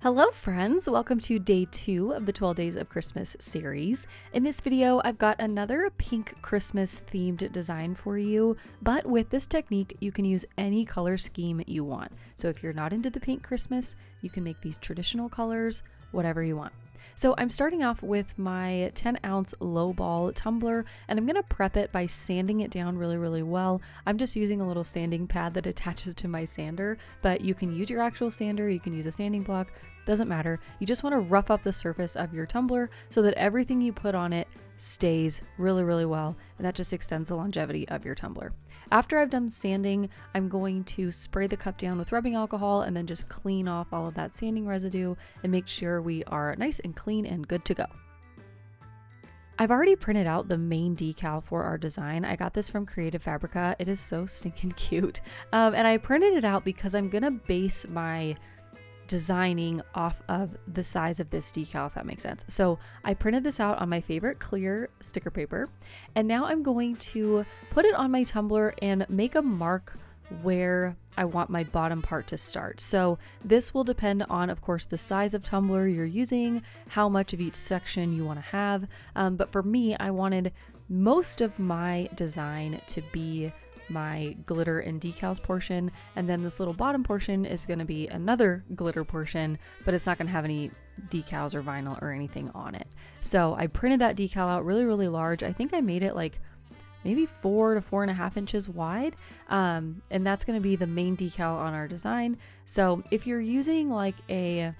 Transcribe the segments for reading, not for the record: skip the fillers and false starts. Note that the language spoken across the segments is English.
Hello friends, welcome to day 2 of the 12 Days of Christmas series. In this video, I've got another pink Christmas themed design for you, but with this technique, you can use any color scheme you want. So if you're not into the pink Christmas, you can make these traditional colors, whatever you want. So I'm starting off with my 10-ounce low ball tumbler, and I'm going to prep it by sanding it down really well. I'm just using a little sanding pad that attaches to my sander, but you can use your actual sander, you can use a sanding block, doesn't matter. You just want to rough up the surface of your tumbler so that everything you put on it stays really well, and that just extends the longevity of your tumbler. After I've done sanding, I'm going to spray the cup down with rubbing alcohol and then just clean off all of that sanding residue and make sure we are nice and clean and good to go. I've already printed out the main decal for our design. I got this from Creative Fabrica. It is so stinking cute. And I printed it out because I'm gonna base my designing off of the size of this decal, if that makes sense. So I printed this out on my favorite clear sticker paper, and now I'm going to put it on my tumbler and make a mark where I want my bottom part to start. So this will depend on, of course, the size of tumbler you're using, how much of each section you want to have. But for me, I wanted most of my design to be my glitter and decals portion, and then this little bottom portion is going to be another glitter portion, but it's not going to have any decals or vinyl or anything on it. So I printed that decal out really large. I think I made it like maybe 4 to 4.5 inches wide, and that's going to be the main decal on our design. So if you're using like a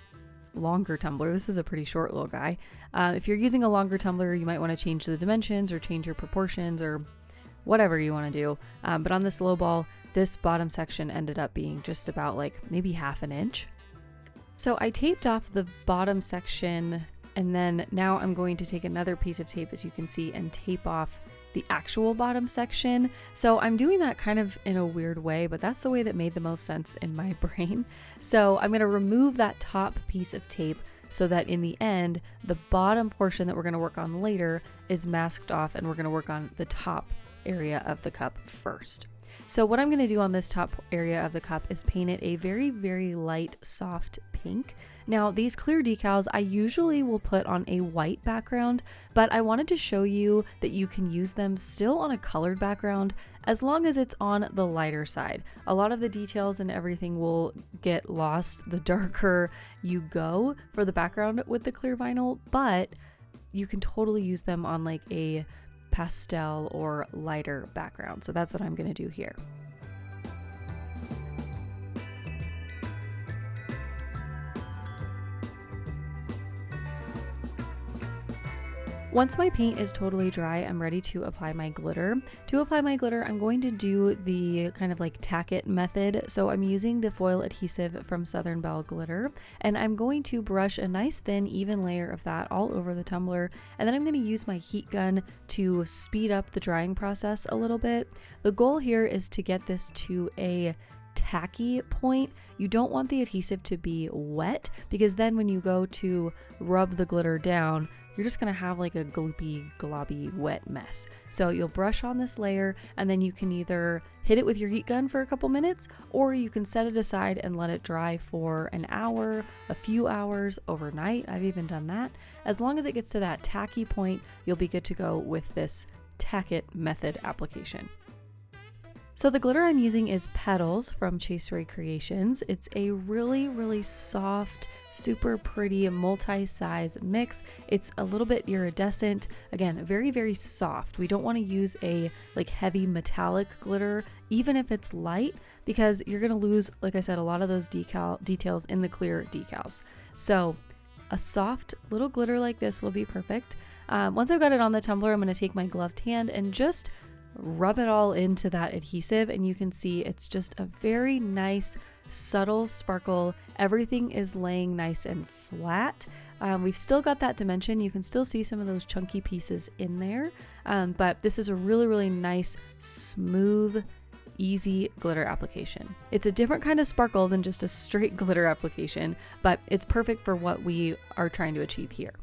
longer tumbler, this is a pretty short little guy, if you're using a longer tumbler, you might want to change the dimensions or change your proportions or whatever you want to do. But on this low ball, this bottom section ended up being just about like maybe 1/2 inch. So I taped off the bottom section, and then now I'm going to take another piece of tape, as you can see, and tape off the actual bottom section. So I'm doing that kind of in a weird way, but that's the way that made the most sense in my brain. So I'm going to remove that top piece of tape so that in the end, the bottom portion that we're going to work on later is masked off, and we're going to work on the top area of the cup first. So what I'm going to do on this top area of the cup is paint it a very light soft pink. Now these clear decals I usually will put on a white background, but I wanted to show you that you can use them still on a colored background as long as it's on the lighter side. A lot of the details and everything will get lost the darker you go for the background with the clear vinyl, but you can totally use them on like a pastel or lighter background. So that's what I'm going to do here. Once my paint is totally dry, I'm ready to apply my glitter. To apply my glitter, I'm going to do the kind of like Tack-It method. So I'm using the foil adhesive from Southern Belle Glitter, and I'm going to brush a nice thin even layer of that all over the tumbler, and then I'm going to use my heat gun to speed up the drying process a little bit. The goal here is to get this to a tacky point. You don't want the adhesive to be wet, because then when you go to rub the glitter down, you're just going to have like a gloopy, globby, wet mess. So you'll brush on this layer, and then you can either hit it with your heat gun for a couple minutes, or you can set it aside and let it dry for an hour, a few hours, overnight. I've even done that. As long as it gets to that tacky point, you'll be good to go with this Tack-It method application. So the glitter I'm using is Petals from Chaseray Creations. It's a really soft, super pretty multi-size mix. It's a little bit iridescent. Again, very soft. We don't want to use a like heavy metallic glitter, even if it's light, because you're going to lose, like I said, a lot of those details in the clear decals. So a soft little glitter like this will be perfect. Once I've got it on the tumbler, I'm going to take my gloved hand and just rub it all into that adhesive, and you can see it's just a very nice subtle sparkle. Everything is laying nice and flat. We've still got that dimension. You can still see some of those chunky pieces in there, but this is a really nice, smooth, easy glitter application. It's a different kind of sparkle than just a straight glitter application, but it's perfect for what we are trying to achieve here.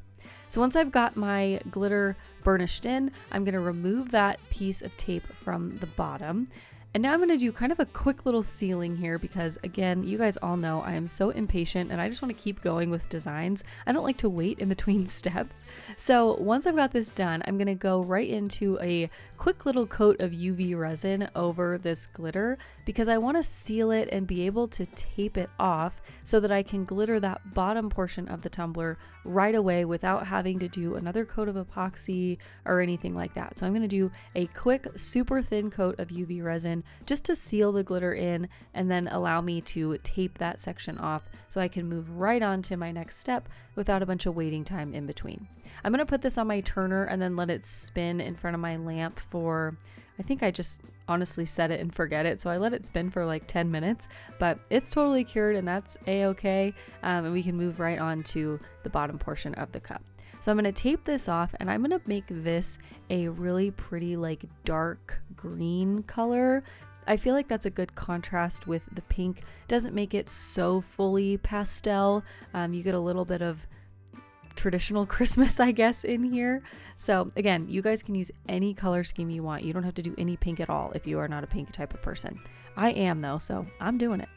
So once I've got my glitter burnished in, I'm going to remove that piece of tape from the bottom, And now I'm going to do kind of a quick little sealing here because, again, you guys all know I am so impatient and I just want to keep going with designs. I don't like to wait in between steps. So once I've got this done, I'm going to go right into a quick little coat of UV resin over this glitter because I want to seal it and be able to tape it off so that I can glitter that bottom portion of the tumbler right away without having to do another coat of epoxy or anything like that. So I'm going to do a quick, super thin coat of UV resin just to seal the glitter in and then allow me to tape that section off so I can move right on to my next step without a bunch of waiting time in between. I'm going to put this on my turner and then let it spin in front of my lamp for, I think I just honestly set it and forget it, so I let it spin for like 10 minutes, but it's totally cured and that's a-okay, and we can move right on to the bottom portion of the cup. So I'm going to tape this off and I'm going to make this a really pretty like dark green color. I feel like that's a good contrast with the pink. Doesn't make it so fully pastel. You get a little bit of traditional Christmas, I guess, in here. So again, you guys can use any color scheme you want. You don't have to do any pink at all if you are not a pink type of person. I am though, so I'm doing it.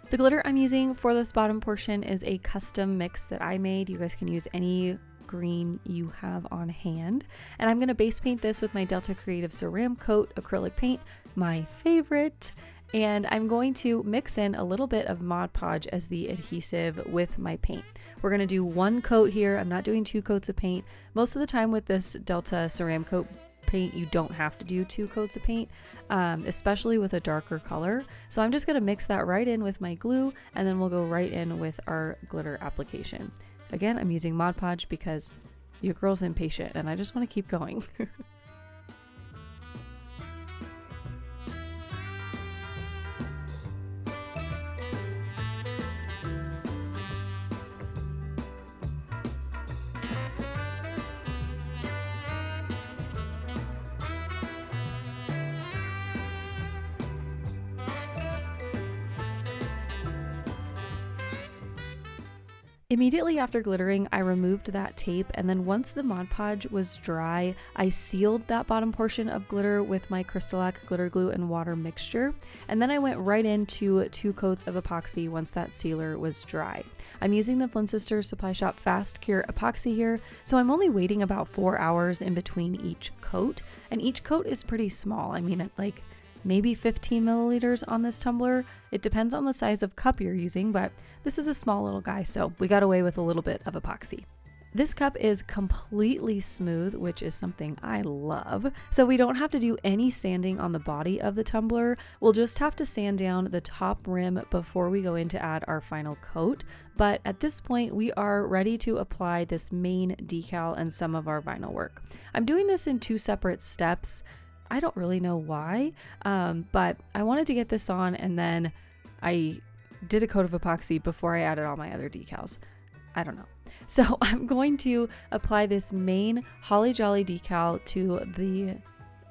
The glitter I'm using for this bottom portion is a custom mix that I made. You guys can use any green you have on hand. And I'm going to base paint this with my Delta Creative Ceram Coat acrylic paint, my favorite. And I'm going to mix in a little bit of Mod Podge as the adhesive with my paint. We're going to do one coat here. I'm not doing 2 coats of paint. Most of the time with this Delta Ceram Coat paint, you don't have to do 2 coats of paint, especially with a darker color. So I'm just going to mix that right in with my glue and then we'll go right in with our glitter application. Again, I'm using Mod Podge because your girl's impatient and I just want to keep going. Immediately after glittering, I removed that tape, and then once the Mod Podge was dry, I sealed that bottom portion of glitter with my Crystalac glitter glue and water mixture, and then I went right into 2 coats of epoxy once that sealer was dry. I'm using the Flynn Sisters Supply Shop Fast Cure epoxy here, so I'm only waiting about 4 hours in between each coat, and each coat is pretty small. I mean, like maybe 15 milliliters on this tumbler. It depends on the size of cup you're using, but this is a small little guy, so we got away with a little bit of epoxy. This cup is completely smooth, which is something I love. So we don't have to do any sanding on the body of the tumbler. We'll just have to sand down the top rim before we go in to add our final coat. But at this point, we are ready to apply this main decal and some of our vinyl work. I'm doing this in 2 separate steps. I don't really know why, but I wanted to get this on and then I did a coat of epoxy before I added all my other decals. I don't know. So I'm going to apply this main Holly Jolly decal to the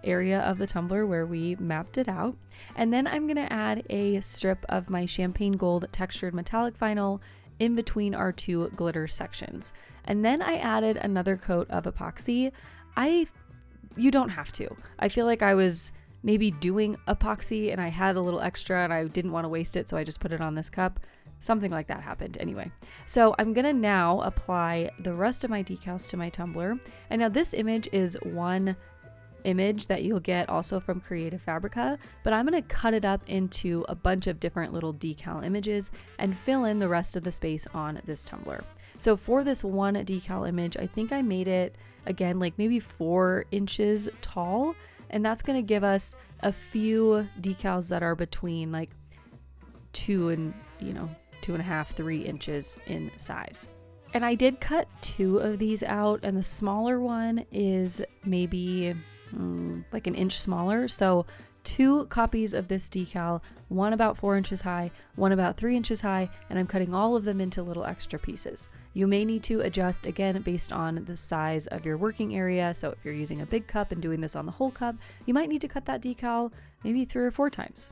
area of the tumbler where we mapped it out. And then I'm going to add a strip of my champagne gold textured metallic vinyl in between our 2 glitter sections. And then I added another coat of epoxy. You don't have to. I feel like I was maybe doing epoxy and I had a little extra and I didn't want to waste it, so I just put it on this cup. Something like that happened anyway. So I'm gonna now apply the rest of my decals to my tumbler. And now this image is one image that you'll get also from Creative Fabrica, but I'm gonna cut it up into a bunch of different little decal images and fill in the rest of the space on this tumbler. So for this one decal image, I think I made it, again, like maybe 4 inches tall, and that's going to give us a few decals that are between like 2 and 2.5, 3 inches in size. And I did cut 2 of these out, and the smaller one is maybe like an inch smaller. So 2 copies of this decal, one about 4 inches high, one about 3 inches high, and I'm cutting all of them into little extra pieces. You may need to adjust again based on the size of your working area. So if you're using a big cup and doing this on the whole cup, you might need to cut that decal maybe 3 or 4 times.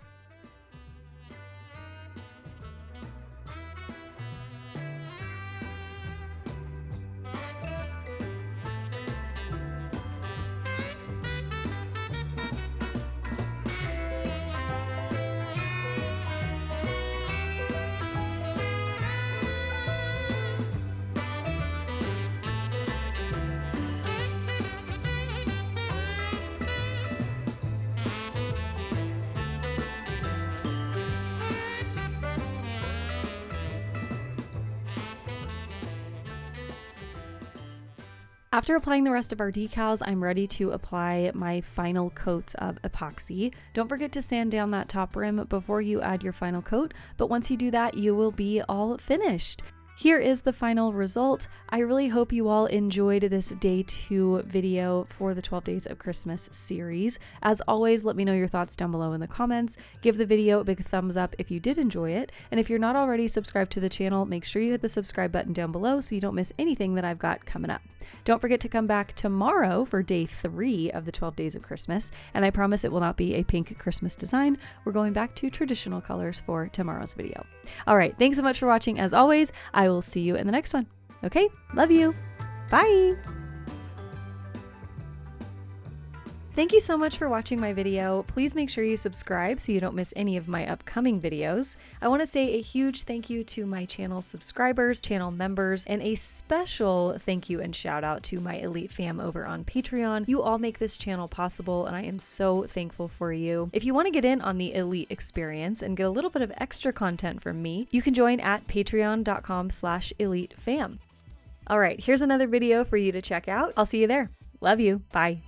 After applying the rest of our decals, I'm ready to apply my final coats of epoxy. Don't forget to sand down that top rim before you add your final coat, but once you do that, you will be all finished. Here is the final result. I really hope you all enjoyed this day 2 video for the 12 Days of Christmas series. As always, let me know your thoughts down below in the comments. Give the video a big thumbs up if you did enjoy it. And if you're not already subscribed to the channel, make sure you hit the subscribe button down below so you don't miss anything that I've got coming up. Don't forget to come back tomorrow for day 3 of the 12 Days of Christmas. And I promise it will not be a pink Christmas design. We're going back to traditional colors for tomorrow's video. All right, thanks so much for watching. As always, I will see you in the next one. Okay, love you. Bye. Thank you so much for watching my video. Please make sure you subscribe so you don't miss any of my upcoming videos. I want to say a huge thank you to my channel subscribers, channel members, and a special thank you and shout out to my elite fam over on Patreon. You all make this channel possible, and I am so thankful for you. If you want to get in on the elite experience and get a little bit of extra content from me, you can join at patreon.com/elitefam. All right, here's another video for you to check out. I'll see you there. Love you. Bye.